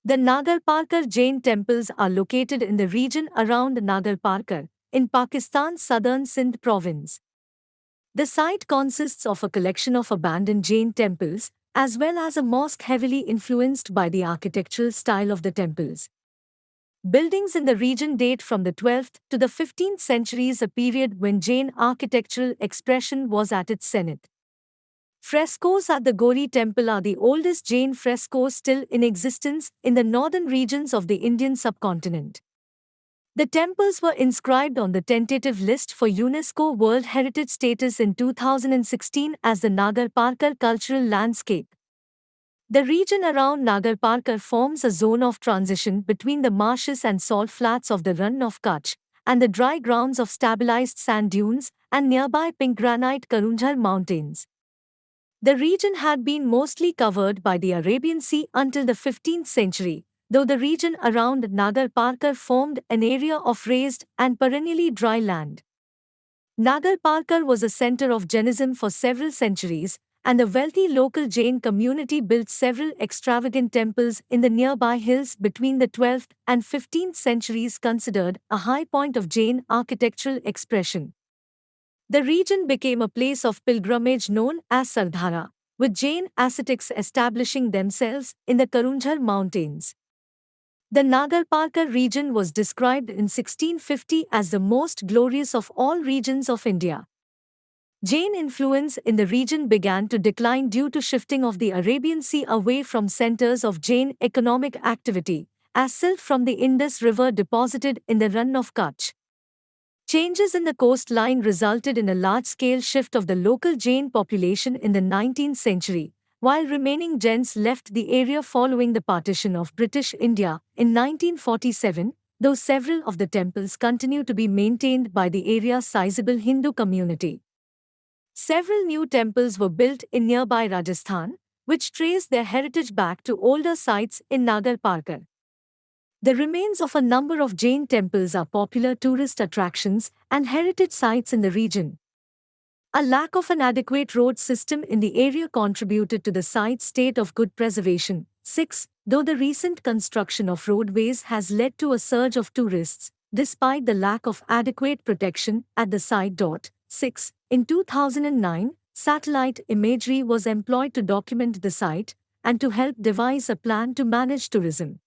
The Nagarparkar Jain temples are located in the region around Nagarparkar, in Pakistan's southern Sindh province. The site consists of a collection of abandoned Jain temples, as well as a mosque heavily influenced by the architectural style of the temples. Buildings in the region date from the 12th to the 15th centuries, a period when Jain architectural expression was at its zenith. Frescoes at the Gori temple are the oldest Jain frescoes still in existence in the northern regions of the Indian subcontinent. The temples were inscribed on the tentative list for UNESCO World Heritage status in 2016 as the Nagarparkar cultural landscape. The region around Nagarparkar forms a zone of transition between the marshes and salt flats of the Rann of Kutch and the dry grounds of stabilized sand dunes and nearby pink granite Karunjhar mountains. The region had been mostly covered by the Arabian Sea until the 15th century, though the region around Nagarparkar formed an area of raised and perennially dry land. Nagarparkar was a center of Jainism for several centuries, and the wealthy local Jain community built several extravagant temples in the nearby hills between the 12th and 15th centuries, considered a high point of Jain architectural expression. The region became a place of pilgrimage known as Sardhara, with Jain ascetics establishing themselves in the Karunjhar mountains. The Nagarparkar region was described in 1650 as the most glorious of all regions of India. Jain influence in the region began to decline due to shifting of the Arabian Sea away from centers of Jain economic activity, as silt from the Indus River deposited in the Rann of Kutch. Changes in the coastline resulted in a large-scale shift of the local Jain population in the 19th century, while remaining Jains left the area following the partition of British India in 1947, though several of the temples continue to be maintained by the area's sizable Hindu community. Several new temples were built in nearby Rajasthan, which trace their heritage back to older sites in Nagarparkar. The remains of a number of Jain temples are popular tourist attractions and heritage sites in the region. A lack of an adequate road system in the area contributed to the site's state of good preservation. 6. Though the recent construction of roadways has led to a surge of tourists, despite the lack of adequate protection at the site. 6. In 2009, satellite imagery was employed to document the site and to help devise a plan to manage tourism.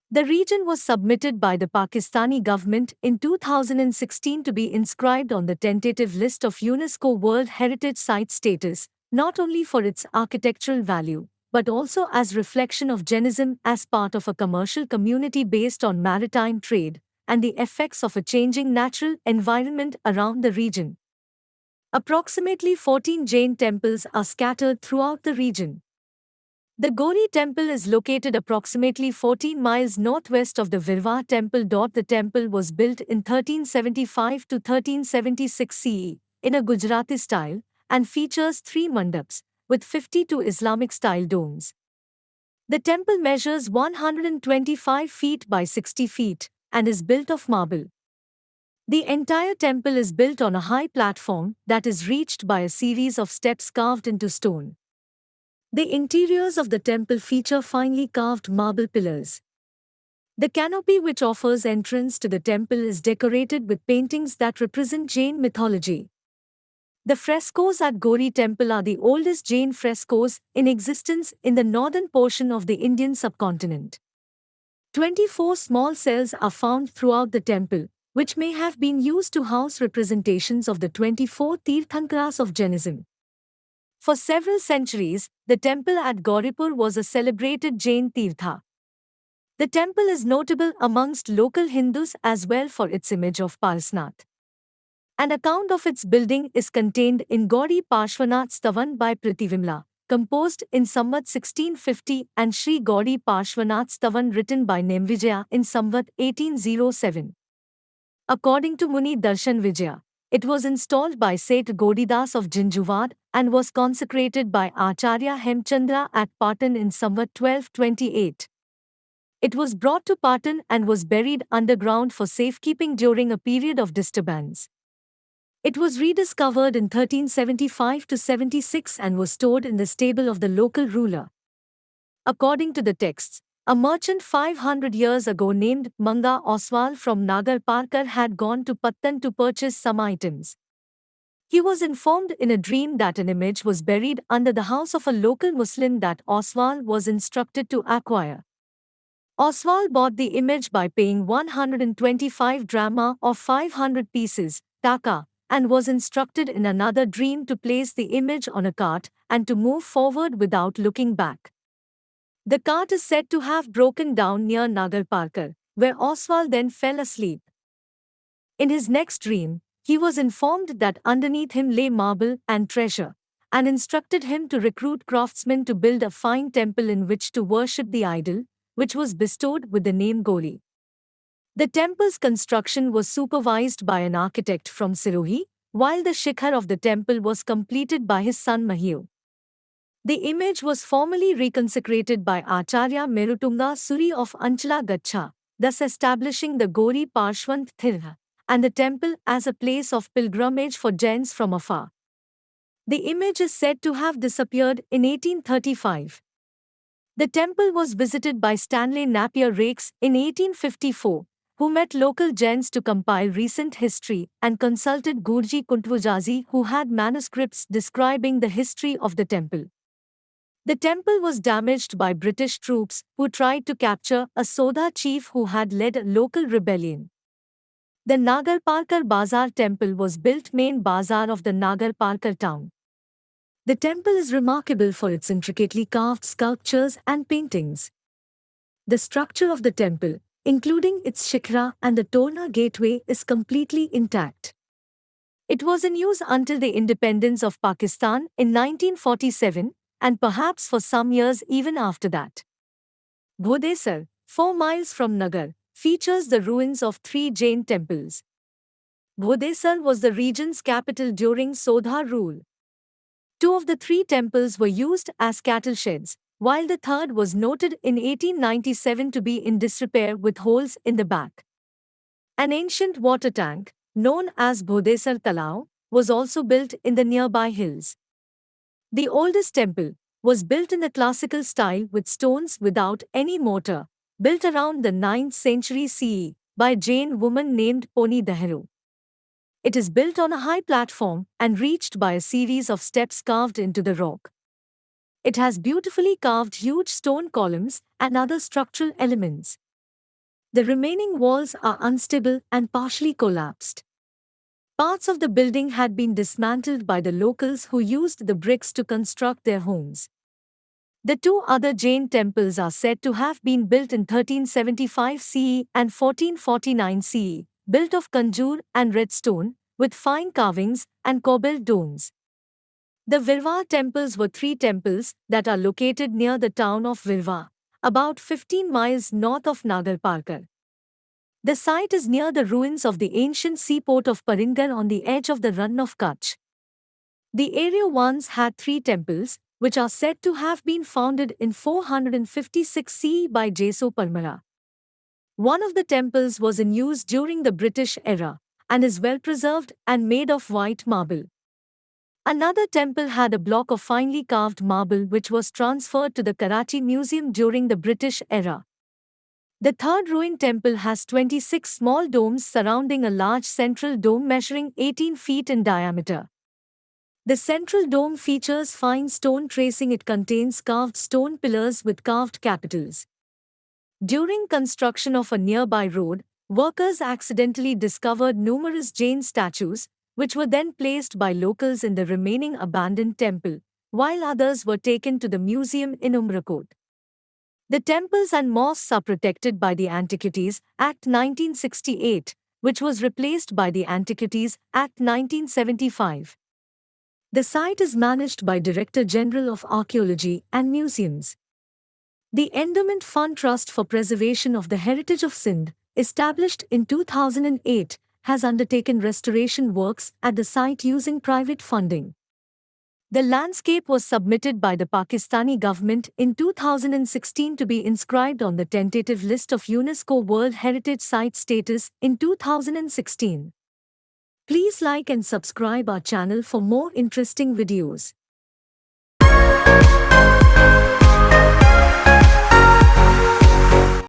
The region was submitted by the Pakistani government in 2016 to be inscribed on the tentative list of UNESCO World Heritage Site status, not only for its architectural value, but also as reflection of Jainism as part of a commercial community based on maritime trade and the effects of a changing natural environment around the region. Approximately 14 Jain temples are scattered throughout the region. The Gori temple is located approximately 14 miles northwest of the Viravah temple. The temple was built in 1375 to 1376 CE, in a Gujarati style, and features 3 mandaps, with 52 Islamic-style domes. The temple measures 125 feet by 60 feet, and is built of marble. The entire temple is built on a high platform that is reached by a series of steps carved into stone. The interiors of the temple feature finely carved marble pillars. The canopy which offers entrance to the temple is decorated with paintings that represent Jain mythology. The frescoes at Gori temple are the oldest Jain frescoes in existence in the northern portion of the Indian subcontinent. 24 small cells are found throughout the temple, which may have been used to house representations of the 24 Tirthankaras of Jainism. For several centuries, the temple at Gauripur was a celebrated Jain Tirtha. The temple is notable amongst local Hindus as well for its image of Parsnath. An account of its building is contained in Gauri Parshvanath Stavan by Prithivimla, composed in Samvat 1650, and Sri Gauri Parshvanath Stavan written by Nemvijaya in Samvat 1807. According to Muni Darshan Vijaya, it was installed by Seth Godidas of Jinjuvad and was consecrated by Acharya Hemchandra at Patan in Samvat 1228. It was brought to Patan and was buried underground for safekeeping during a period of disturbance. It was rediscovered in 1375 to 76 and was stored in the stable of the local ruler. According to the texts, A merchant 500 years ago named Manga Oswal from Nagarparkar had gone to Pattan to purchase some items. He was informed in a dream that an image was buried under the house of a local Muslim that Oswal was instructed to acquire. Oswal bought the image by paying 125 drama or 500 pieces, taka, and was instructed in another dream to place the image on a cart and to move forward without looking back. The cart is said to have broken down near Nagarparkar, where Oswal then fell asleep. In his next dream, he was informed that underneath him lay marble and treasure, and instructed him to recruit craftsmen to build a fine temple in which to worship the idol, which was bestowed with the name Gori. The temple's construction was supervised by an architect from Sirohi, while the shikhar of the temple was completed by his son Mahil. The image was formally reconsecrated by Acharya Merutunga Suri of Anchla Gacha, thus establishing the Gori Parshwant Thirha and the temple as a place of pilgrimage for Jains from afar. The image is said to have disappeared in 1835. The temple was visited by Stanley Napier Raikes in 1854, who met local Jains to compile recent history and consulted Gurji Kuntvujazi, who had manuscripts describing the history of the temple. The temple was damaged by British troops who tried to capture a Sodha chief who had led a local rebellion. The Nagarparkar Bazaar temple was built main bazaar of the Nagarparkar town. The temple is remarkable for its intricately carved sculptures and paintings. The structure of the temple, including its shikhra and the Torna gateway, is completely intact. It was in use until the independence of Pakistan in 1947, and perhaps for some years even after that. Bhodesar, 4 miles from Nagar, features the ruins of 3 Jain temples. Bhodesar was the region's capital during Sodha rule. 2 of the 3 temples were used as cattle sheds, while the third was noted in 1897 to be in disrepair with holes in the back. An ancient water tank, known as Bhodesar Talao, was also built in the nearby hills. The oldest temple was built in the classical style with stones without any mortar, built around the 9th century CE by a Jain woman named Poni Dehru. It is built on a high platform and reached by a series of steps carved into the rock. It has beautifully carved huge stone columns and other structural elements. The remaining walls are unstable and partially collapsed. Parts of the building had been dismantled by the locals who used the bricks to construct their homes. The 2 other Jain temples are said to have been built in 1375 CE and 1449 CE, built of kanjur and red stone, with fine carvings and corbelled domes. The Viravah temples were 3 temples that are located near the town of Viravah, about 15 miles north of Nagarparkar. The site is near the ruins of the ancient seaport of Paringar on the edge of the Run of Kutch. The area once had 3 temples, which are said to have been founded in 456 CE by Jeso Parmara. One of the temples was in use during the British era, and is well preserved and made of white marble. Another temple had a block of finely carved marble which was transferred to the Karachi Museum during the British era. The third ruined temple has 26 small domes surrounding a large central dome measuring 18 feet in diameter. The central dome features fine stone tracing. It contains carved stone pillars with carved capitals. During construction of a nearby road, workers accidentally discovered numerous Jain statues, which were then placed by locals in the remaining abandoned temple, while others were taken to the museum in Umrakot. The temples and mosques are protected by the Antiquities Act 1968, which was replaced by the Antiquities Act 1975. The site is managed by Director General of Archaeology and Museums. The Endowment Fund Trust for Preservation of the Heritage of Sindh, established in 2008, has undertaken restoration works at the site using private funding. The landscape was submitted by the Pakistani government in 2016 to be inscribed on the tentative list of UNESCO World Heritage Site status in 2016. Please like and subscribe our channel for more interesting videos.